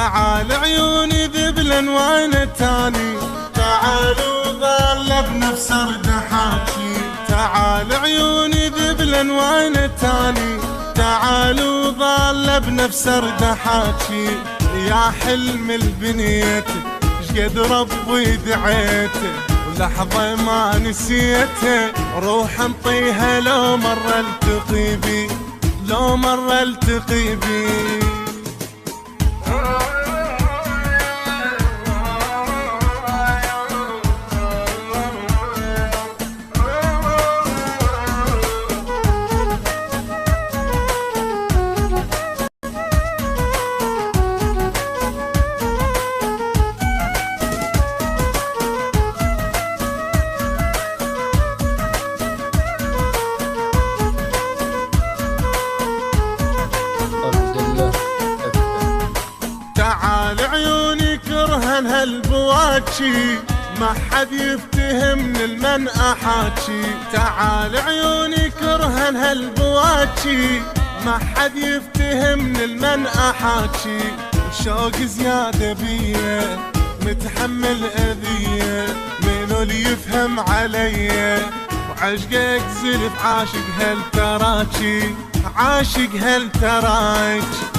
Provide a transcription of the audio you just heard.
تعال عيوني ذبلا وانا تاني، تعال وظل بنفس ردحاتي. تعال عيوني ذبلا وانا تاني، تعال وظل بنفس ردحاتي. يا حلم البنيته شقد ربي دعيته، ولحظة ما نسيته روح انطيها لو مرة التقي بي، لو مرة التقي بي. تعال عيوني كرهن هالبواجي، ما حد يفتهم من المن احاجي. تعال عيوني كرهن هالبواجي، ما حد يفتهم من المن احاجي. وشوق زيادة بيه متحمل اذية، منو اللي يفهم عليا وعشقك زلف عاشق هالتراجي، عاشق هالتراجي.